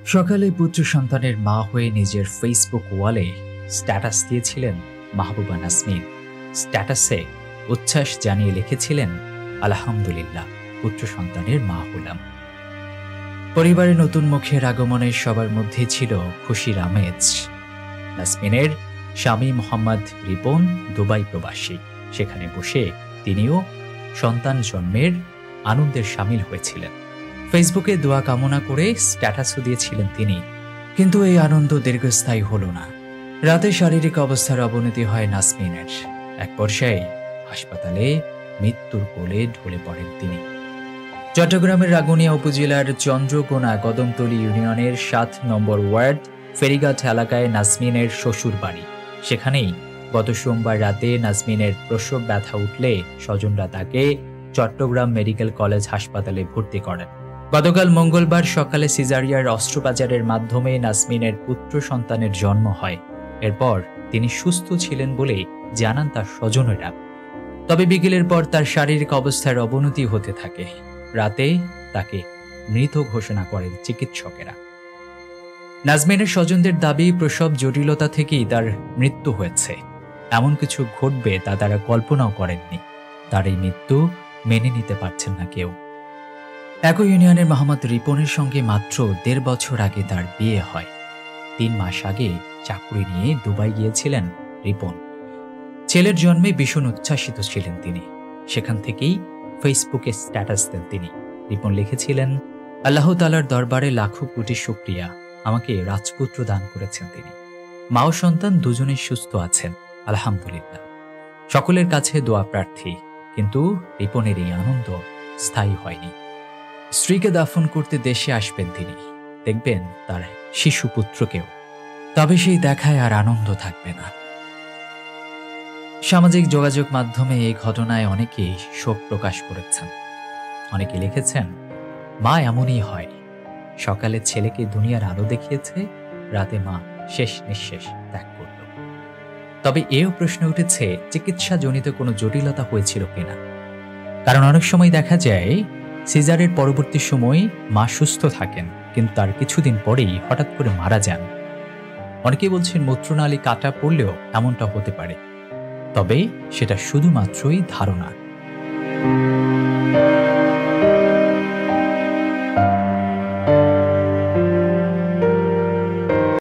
সকালে পুত্র সন্তানের মা হয়ে নিজের ফেসবুক ওয়ালে স্ট্যাটাস দিয়েছিলেন মাহবুবা নাজমিন। স্ট্যাটাসে উচ্ছ্বাস জানিয়ে লিখেছিলেন, আলহামদুলিল্লাহ, পুত্র সন্তানের মা হলাম। পরিবারের নতুন মুখের আগমনে সবার মধ্যে ছিল খুশির আমেজ। নাজমিনের স্বামী মোহাম্মদ রিপন দুবাই প্রবাসী। সেখানে বসে তিনিও সন্তান জন্মের আনন্দের সামিল হয়েছিলেন। ফেসবুকে দোয়া কামনা করে স্ট্যাটাসও দিয়েছিলেন তিনি। কিন্তু এই আনন্দ দীর্ঘস্থায়ী হল না। রাতে শারীরিক অবস্থার অবনতি হয় নাজমিনের। এক পর্যায়ে হাসপাতালে মৃত্যুর কোলে ঢলে পড়েন তিনি। চট্টগ্রামের রাঙ্গুনিয়া উপজেলার চন্দ্রকোনা কদমতলী ইউনিয়নের ৭ নম্বর ওয়ার্ড ফেরিঘাট এলাকায় নাজমিনের শ্বশুর বাড়ি। সেখানেই গত সোমবার রাতে নাজমিনের প্রসব ব্যথা উঠলে স্বজনরা তাকে চট্টগ্রাম মেডিকেল কলেজ হাসপাতালে ভর্তি করেন। গতকাল মঙ্গলবার সকালে সিজারিয়ার অস্ত্রোপচারের মাধ্যমে নাজমিনের পুত্র সন্তানের জন্ম হয়। এরপর তিনি সুস্থ ছিলেন বলে জানান তার স্বজনেরা। তবে বিকেলের পর তার শারীরিক অবস্থার অবনতি হতে থাকে। রাতে তাকে মৃত ঘোষণা করেন চিকিৎসকেরা। নাজমিনের স্বজনদের দাবি, প্রসব জটিলতা থেকেই তার মৃত্যু হয়েছে। এমন কিছু ঘটবে তা তারা কল্পনাও করেননি। তার এই মৃত্যু মেনে নিতে পারছেন না কেউ। একই ইউনিয়নের মোহাম্মদ রিপনের সঙ্গে মাত্র ১.৫ বছর আগে তার বিয়ে হয়। ৩ মাস আগে চাকরি নিয়ে দুবাই গিয়েছিলেন রিপন। ছেলের জন্মে ভীষণ উচ্ছ্বাসিত ছিলেন তিনি। সেখান থেকেই ফেসবুকে স্ট্যাটাস দেন তিনি। রিপন লিখেছিলেন, আল্লাহ তাআলার দরবারে লাখো কোটি শুকরিয়া, আমাকে রাজপুত্র দান করেছেন তিনি। মা ও সন্তান দুজনেই সুস্থ আছেন, আলহামদুলিল্লাহ। সকলের কাছে দোয়া প্রার্থী। কিন্তু রিপনের এই আনন্দ স্থায়ী হয়নি। স্ত্রীকে দাফন করতে দেশে আসবেন তিনি, দেখবেন তার শিশু পুত্রকেও। তবে সেই দেখায় আর আনন্দ থাকবে না। সামাজিক যোগাযোগ মাধ্যমে এই ঘটনায় অনেকেই শোক প্রকাশ করেছেন। অনেকে লিখেছেন, মা এমনই হয়, সকালে ছেলেকে দুনিয়ার আলো দেখিয়েছে, রাতে মা শেষ নিঃশ্বাস ত্যাগ করল। তবে এও প্রশ্ন উঠেছে, চিকিৎসাজনিত কোনো জটিলতা হয়েছিল কিনা। কারণ অনেক সময় দেখা যায় সিজারের পরবর্তী সময় মা সুস্থ থাকেন, কিন্তু তার কিছুদিন পরেই হঠাৎ করে মারা যান। অনেকেই বলছেন মূত্রনালী কাটা পড়লেও এমনটা হতে পারে। তবে সেটা শুধুমাত্রই ধারণা।